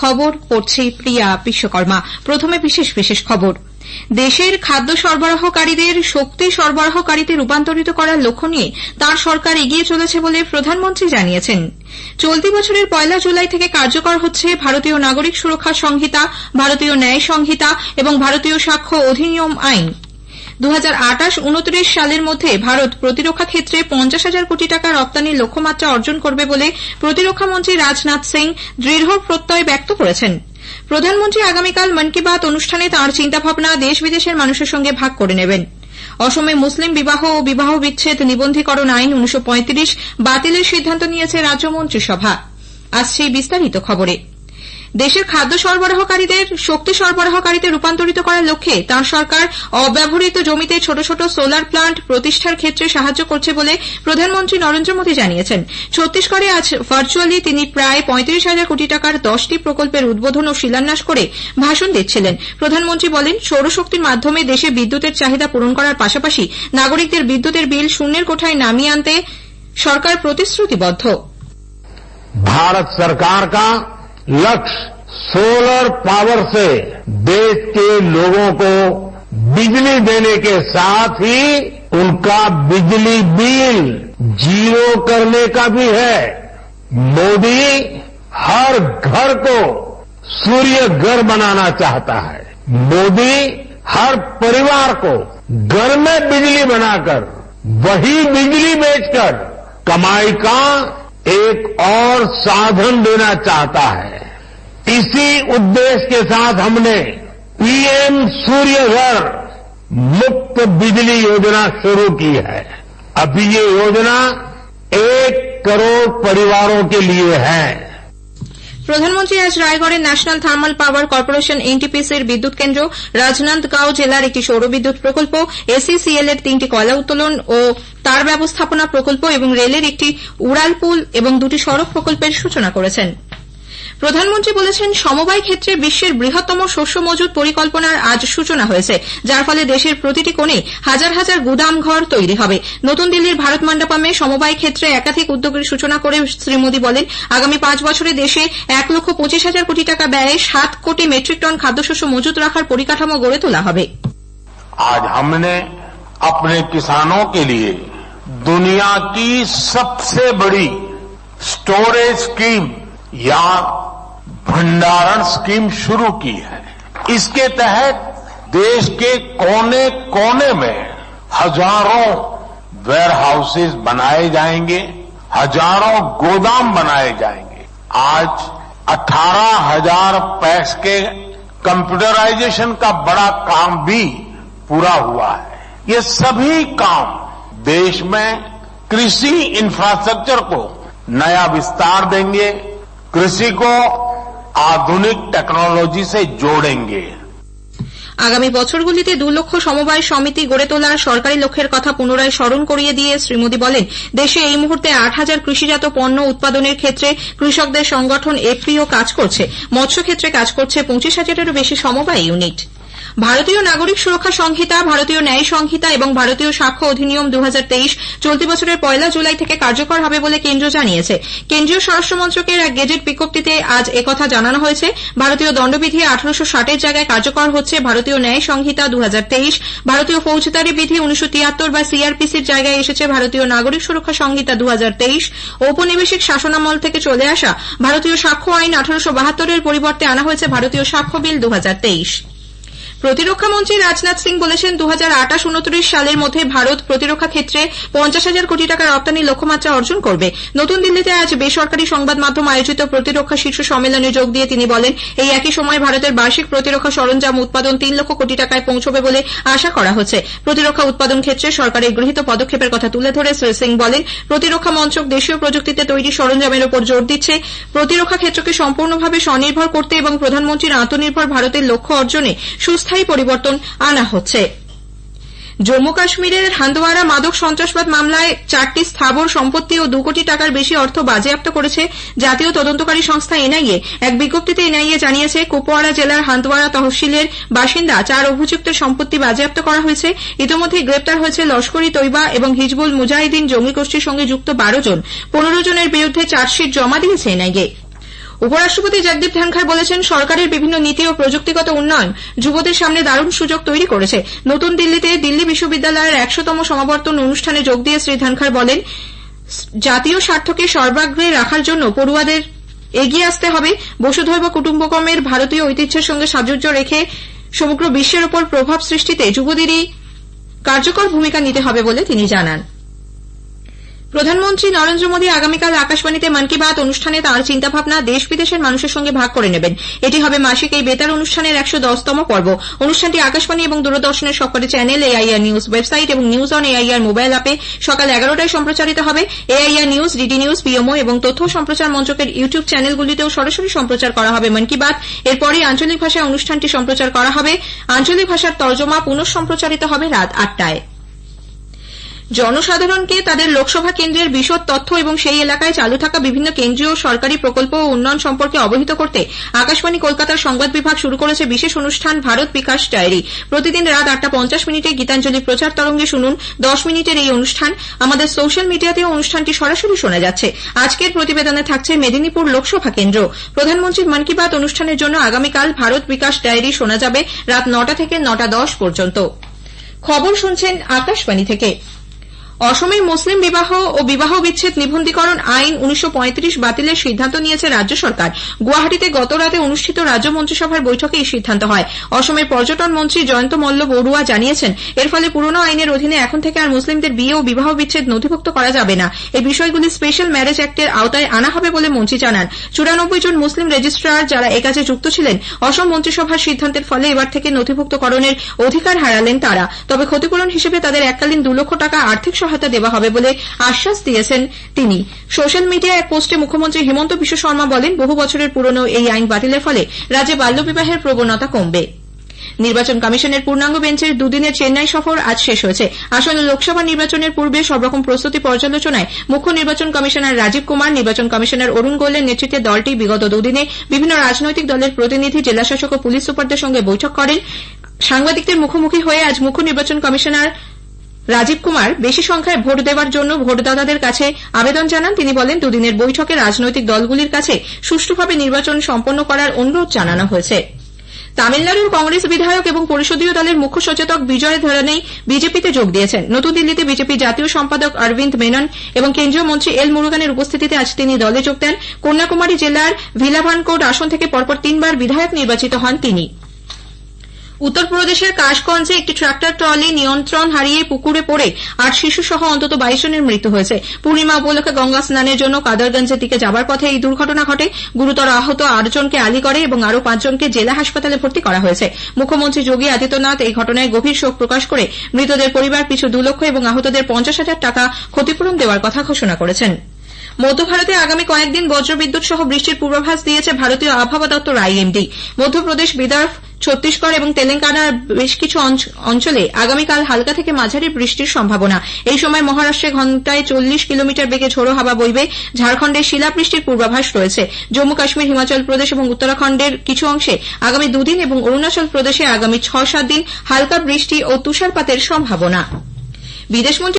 খবর পড়ছি প্রিয়া বিশ্বকর্মা। প্রথমে বিশেষ খবর। দেশের খাদ্য সরবরাহকারীদের শক্তি সরবরাহকারীতে রূপান্তরিত করার লক্ষ্য নিয়ে তাঁর সরকার এগিয়ে চলেছে বলে প্রধানমন্ত্রী জানিয়েছেন। চলতি বছরের 1 জুলাই থেকে কার্যকর হচ্ছে ভারতীয় নাগরিক সুরক্ষা সংহিতা, ভারতীয় ন্যায় সংহিতা এবং ভারতীয় সাক্ষ্য অধিনিয়ম আইন। 2028-29 সালের মধ্যে ভারত প্রতিরক্ষা ক্ষেত্রে 50,000 কোটি টাকা রপ্তানির লক্ষ্যমাত্রা অর্জন করবে বলে প্রতিরক্ষামন্ত্রী রাজনাথ সিং দৃঢ় প্রত্যয় ব্যক্ত করেছেন। প্রধানমন্ত্রী আগামীকাল মন কি বাত অনুষ্ঠানে তাঁর চিন্তাভাবনা দেশ বিদেশের মানুষের সঙ্গে ভাগ করে নেবেন। অসমে মুসলিম বিবাহ ও বিবাহ বিচ্ছেদ নিবন্ধীকরণ আইন 1935 বাতিলের সিদ্ধান্ত নিয়েছে রাজ্য মন্ত্রিসভা। আসছে বিস্তারিত খবরে। দেশের খাদ্য সরবরাহকারীদের শক্তি সরবরাহকারীতে রূপান্তরিত করার লক্ষ্যে তাঁর সরকার অব্যবহৃত জমিতে ছোট ছোট সোলার প্লান্ট প্রতিষ্ঠার ক্ষেত্রে সাহায্য করছে বলে প্রধানমন্ত্রী নরেন্দ্র মোদী জানিয়েছেন। ছত্তিশগড়ে আজ ভার্চুয়ালি তিনি প্রায় 35,000 কোটি টাকার 10টি প্রকল্পের উদ্বোধন ও শিলান্যাস করে ভাষণ দিচ্ছিলেন। প্রধানমন্ত্রী বলেন, সৌরশক্তির মাধ্যমে দেশে বিদ্যুতের চাহিদা পূরণ করার পাশাপাশি নাগরিকদের বিদ্যুতের বিল শূন্যের কোঠায় নামিয়ে আনতে সরকার প্রতিশ্রুতিবদ্ধ। भारत सरकार का लक्ष्य सोलर पावर से देश के लोगों को बिजली देने के साथ ही उनका बिजली बिल जीरो करने का भी है। मोदी हर घर को सूर्य घर बनाना चाहता है। मोदी हर परिवार को घर में बिजली बनाकर वही बिजली बेचकर कमाई का एक और साधन देना चाहता है। इसी उद्देश्य के साथ हमने पीएम सूर्य घर मुफ्त बिजली योजना शुरू की है। अभी ये योजना 1 करोड़ परिवारों के लिए है। প্রধানমন্ত্রী আজ রায়গড়ের ন্যাশনাল থার্মাল পাওয়ার কর্পোরেশন এনটিপিসির বিদ্যুৎ কেন্দ্র, রাজনান্দগাঁও জেলার একটি সৌর বিদ্যুৎ প্রকল্প, এসিসিএল এর 3টি কয়লা উত্তোলন ও তার ব্যবস্থাপনা প্রকল্প এবং রেলের একটি উড়ালপুল এবং 2টি সড়ক প্রকল্পের সূচনা করেছেন। প্রধানমন্ত্রী বলেছেন, সমবায় ক্ষেত্রে বিশ্বের বৃহত্তম শস্য মজুত পরিকল্পনার আজ সূচনা হয়েছে, যার ফলে দেশের প্রতিটি কোণে হাজার হাজার গুদাম ঘর তৈরি হবে। নতুন দিল্লির ভারত মণ্ডপমে সমবায় ক্ষেত্রে একাধিক উদ্যোগের সূচনা করে শ্রী মোদী বলেন, আগামী 5 বছরে দেশে 1,25,000 কোটি টাকা ব্যয়ে 7 কোটি মেট্রিক টন খাদ্যশস্য মজুত রাখার পরিকাঠামো গড়ে তোলা হবে। आज हमने अपने किसानों के लिए दुनिया की सबसे बड़ी स्टोरेज स्कीम या भंडारण स्कीम शुरू की है। इसके तहत देश के कोने कोने में हजारों वेयर हाउसेज बनाए जाएंगे, हजारों गोदाम बनाए जाएंगे। आज 18,000 पैक्स के कंप्यूटराइजेशन का बड़ा काम भी पूरा हुआ है। ये सभी काम देश में कृषि इंफ्रास्ट्रक्चर को नया विस्तार देंगे, कृषि को आधुनिक टेक्नोलॉजी से जोड़ेंगे। আগামী বছরগুলিতে 2 লক্ষ সমবায় সমিতি গড়ে তোলার সরকারি লক্ষ্যের কথা পুনরায় স্মরণ করিয়ে দিয়ে শ্রী মোদী বলেন, দেশে এই মুহূর্তে 8,000 কৃষিজাত পণ্য উৎপাদনের ক্ষেত্রে কৃষকদের সংগঠন এফপিও কাজ করছে। মৎস্য ক্ষেত্রে কাজ করছে 25,000-এরও বেশি সমবায় ইউনিট। ভারতীয় নাগরিক সুরক্ষা সংহিতা, ভারতীয় ন্যায় সংহিতা এবং ভারতীয় সাক্ষ্য অধিনিয়ম 2023 চলতি বছরের 1 জুলাই থেকে কার্যকর হবে বলে কেন্দ্র জানিয়েছে। কেন্দ্রীয় স্বরাষ্ট্র মন্ত্রকের এক গেজেট বিজ্ঞপ্তিতে আজ একথা জানানো হয়েছে। ভারতীয় দণ্ডবিধি 1860 এর জায়গায় কার্যকর হচ্ছে ভারতীয় ন্যায় সংহিতা 2023, ভারতীয় ফৌজদারি বিধি 1973 বা সিআরপিসির জায়গায় এসেছে ভারতীয় নাগরিক সুরক্ষা সংহিতা 2023, ঔপনিবেশিক শাসনামল থেকে চলে আসা ভারতীয় সাক্ষ্য আইন 1872 এর পরিবর্তে আনা হয়েছে ভারতীয় সাক্ষ্য বিল 2023। প্রতিরক্ষামন্ত্রী রাজনাথ সিং বলেছেন, 2028-29 সালের মধ্যে ভারত প্রতিরক্ষা ক্ষেত্রে 50,000 কোটি টাকা রপ্তানির লক্ষ্যমাত্রা অর্জন করবে। নতুন দিল্লিতে আজ বেসরকারি সংবাদ মাধ্যম আয়োজিত প্রতিরক্ষা শীর্ষ সম্মেলনে যোগ দিয়ে তিনি বলেন, এই একই সময় ভারতের বার্ষিক প্রতিরক্ষা সরঞ্জাম উৎপাদন 3 লক্ষ কোটি টাকায় পৌঁছবে বলে আশা করা হচ্ছে। প্রতিরক্ষা উৎপাদন ক্ষেত্রে সরকারের গৃহীত পদক্ষেপের কথা তুলে ধরে শ্রী সিং বলেন, প্রতিরক্ষা মন্ত্রক দেশীয় প্রযুক্তিতে তৈরি সরঞ্জামের উপর জোর দিচ্ছে। প্রতিরক্ষা ক্ষেত্রকে সম্পূর্ণভাবে স্বনির্ভর করতে এবং প্রধানমন্ত্রীর আত্মনির্ভর ভারতের লক্ষ্য অর্জনে সুস্থায়ী পরিবর্তন আনা হচ্ছে। জম্মু কাশ্মীরের হান্দওয়ারা মাদক সন্ত্রাসবাদ মামলায় 4টি স্থাবর সম্পত্তি ও 2 কোটি টাকার বেশি অর্থ বাজেয়াপ্ত করেছে জাতীয় তদন্তকারী সংস্থা এনআইএ। এক বিজ্ঞপ্তিতে এনআইএ জানিয়েছে, কুপওয়ারা জেলার হান্দওয়ারা তহসিলের বাসিন্দা 4 অভিযুক্তের সম্পত্তি বাজেয়াপ্ত করা হয়েছে। ইতিমধ্যে গ্রেপ্তার হয়েছে লস্কর-ই তৈবা এবং হিজবুল মুজাহিদিন জঙ্গি গোষ্ঠীর সঙ্গে যুক্ত 12 জন। 15 জনের বিরুদ্ধে চার্জশিট জমা দিয়েছে এনআইএ। উপরাষ্ট্রপতি জগদীপ ধনখড় বলেছেন, সরকারের বিভিন্ন নীতি ও প্রযুক্তিগত উন্নয়ন যুবদের সামনে দারুণ সুযোগ তৈরি করেছে। নতুন দিল্লিতে দিল্লি বিশ্ববিদ্যালয়ের 100তম সমাবর্তন অনুষ্ঠানে যোগ দিয়ে শ্রী ধনখড় বলেন, জাতীয় স্বার্থকে সর্বাগ্রে রাখার জন্য পড়ুয়াদের এগিয়ে আসতে হবে। বসুধৈব কুটুম্বকমের ভারতীয় ঐতিহ্যের সঙ্গে সাযুজ্য রেখে সমগ্র বিশ্বের ওপর প্রভাব সৃষ্টিতে যুবদেরই কার্যকর ভূমিকা নিতে হবে বলে তিনি জানান। প্রধানমন্ত্রী নরেন্দ্র মোদী আগামীকাল আকাশবাণীতে মন কি বাত অনুষ্ঠানে তাঁর চিন্তাভাবনা দেশ বিদেশের মানুষের সঙ্গে ভাগ করে নেবেন। এটি হবে মাসিক এই বেতার অনুষ্ঠানের 110তম পর্ব। অনুষ্ঠানটি আকাশবাণী এবং দূরদর্শনের সবকটি চ্যানেল, এআইআর নিউজ ওয়েবসাইট এবং নিউজ অন এআইআর মোবাইল অ্যাপে সকাল 11টায় সম্প্রচারিত হবে। AIR news, DD news, PMO এবং তথ্য সম্প্রচার মন্ত্রকের ইউটিউব চ্যানেলগুলিতেও সরাসরি সম্প্রচার করা হবে মন কি বাত। এরপরই আঞ্চলিক ভাষায় অনুষ্ঠানটি সম্প্রচার করা হবে। আঞ্চলিক ভাষার তর্জমা পুনঃ সম্প্রচারিত হবে রাত 8টায়। জনসাধারণকে তাদের লোকসভা কেন্দ্রের বিশদ তথ্য এবং সেই এলাকায় চালু থাকা বিভিন্ন কেন্দ্রীয় সরকারি প্রকল্প ও উন্নয়ন সম্পর্কে অবহিত করতে আকাশবাণী কলকাতার সংবাদ বিভাগ শুরু করেছে বিশেষ অনুষ্ঠান ভারত বিকাশ ডায়েরি। প্রতিদিন রাত 8:50 গীতাঞ্জলি প্রচার তরঙ্গে শুনুন 10 মিনিটের এই অনুষ্ঠান। আমাদের সোশ্যাল মিডিয়াতেও অনুষ্ঠানটি সরাসরি শোনা যাচ্ছে। আজকের প্রতিবেদনে থাকছে মেদিনীপুর লোকসভা কেন্দ্র। প্রধানমন্ত্রীর মন কি বাত অনুষ্ঠানের জন্য আগামীকাল ভারত বিকাশ ডায়েরি শোনা যাবে রাত 9টা থেকে 9:10 পর্যন্ত। খবর শুনছেন আকাশবাণী থেকে। অসমে মুসলিম বিবাহ ও বিবাহ বিচ্ছেদ নিবন্ধীকরণ আইন 1935 বাতিলের সিদ্ধান্ত নিয়েছে রাজ্য সরকার। গুয়াহাটিতে গতরাতে অনুষ্ঠিত রাজ্য মন্ত্রিসভার বৈঠকে এই সিদ্ধান্ত হয়। অসমের পর্যটন মন্ত্রী জয়ন্ত মল্ল বড়ুয়া জানিয়েছেন, এর ফলে পুরনো আইনের অধীনে এখন থেকে আর মুসলিমদের বিয়ে ও বিবাহ বিচ্ছেদ নথিভুক্ত করা যাবে না। এই বিষয়গুলি স্পেশাল ম্যারেজ অ্যাক্টের আওতায় আনা হবে বলে মন্ত্রী জানান। 94 জন মুসলিম রেজিস্ট্রার যারা একাজে যুক্ত ছিলেন, অসম মন্ত্রিসভার সিদ্ধান্তের ফলে এবার থেকে নথিভুক্তকরণের অধিকার হারালেন তারা। তবে ক্ষতিপূরণ হিসেবে তাদের এককালীন 2 লক্ষ টাকা আর্থিক সহায়তা দেওয়া হবে বলে আশ্বাস দিয়েছেন তিনি। সোশ্যাল মিডিয়ায় এক পোস্টে মুখ্যমন্ত্রী হিমন্ত বিশ্ব শর্মা বলেন, বহু বছরের পুরনো এই আইন বাতিলের ফলে রাজ্যে বাল্যবিবাহের প্রবণতা কমবে। নির্বাচন কমিশনের পূর্ণাঙ্গ বেঞ্চের দুদিনের চেন্নাই সফর আজ শেষ হয়েছে। আসন্ন লোকসভা নির্বাচনের পূর্বে সব রকম প্রস্তুতি পর্যালোচনায় মুখ্য নির্বাচন কমিশনার রাজীব কুমার, নির্বাচন কমিশনার অরুণ গোয়েলের নেতৃত্বে দলটি বিগত 2 দিনে বিভিন্ন রাজনৈতিক দলের প্রতিনিধি, জেলাশাসক ও পুলিশ সুপারদের সঙ্গে বৈঠক করেন। সাংবাদিকদের মুখোমুখি হয়ে আজ মুখ্য নির্বাচন কমিশনার রাজীব কুমার বেশি সংখ্যায় ভোট দেওয়ার জন্য ভোটদাতাদের কাছে আবেদন জানান। তিনি বলেন, 2 দিনের বৈঠকে রাজনৈতিক দলগুলির কাছে সুষ্ঠুভাবে নির্বাচন সম্পন্ন করার অনুরোধ জানানো হয়েছে। তামিলনাড়ুর কংগ্রেস বিধায়ক এবং পরিষদীয় দলের মুখ্য সচেতক বিজয় ধরানী বিজেপিতে যোগ দিয়েছেন। নতুন দিল্লিতে বিজেপি জাতীয় সম্পাদক অরবিন্দ মেনন এবং কেন্দ্রীয় মন্ত্রী এল মুরুগানের উপস্থিতিতে আজ তিনি দলে যোগ দেন। কন্যাকুমারী জেলার ভিলাভানকোট আসন থেকে পরপর 3 বার বিধায়ক নির্বাচিত হন তিনি। উত্তরপ্রদেশের কাশগঞ্জে একটি ট্রাক্টর ট্রলি নিয়ন্ত্রণ হারিয়ে পুকুরে পড়ে 8 শিশু সহ অন্তত 22 জনের মৃত্যু হয়েছে। পূর্ণিমা উপলক্ষে গঙ্গা স্নানের জন্য কাদারগঞ্জের দিকে যাবার পথে এই দুর্ঘটনা ঘটে। গুরুতর আহত 8 জনকে আলিগড়ে এবং আরও 5 জনকে জেলা হাসপাতালে ভর্তি করা হয়েছে। মুখ্যমন্ত্রী যোগী আদিত্যনাথ এই ঘটনায় গভীর শোক প্রকাশ করে মৃতদের পরিবার পিছু 2 লক্ষ এবং আহতদের 50,000 টাকা ক্ষতিপূরণ দেওয়ার কথা ঘোষণা করেছেন। মধ্য ভারতে আগামী কয়েকদিন বজ্রবিদ্যুৎ সহ বৃষ্টির পূর্বাভাস দিয়েছে ভারতীয় আবহাওয়া দপ্তর আইএমডি। মধ্যপ্রদেশ, বিদর্ভ, ছত্তিশগড় এবং তেলেঙ্গানার বেশ কিছু অঞ্চলে আগামীকাল হালকা থেকে মাঝারি বৃষ্টির সম্ভাবনা। এই সময় মহারাষ্ট্রে ঘণ্টায় 40 কিলোমিটার বেগে ঝোড়ো হাওয়া বইবে। ঝাড়খণ্ডে শিলাবৃষ্টির পূর্বাভাস রয়েছে। জম্মু কাশ্মীর, হিমাচল প্রদেশ এবং উত্তরাখণ্ডের কিছু অংশে আগামী 2 দিন এবং অরুণাচল প্রদেশে আগামী 6-7 দিন হালকা বৃষ্টি ও তুষারপাতের সম্ভাবনা। বিদেশমন্ত্রী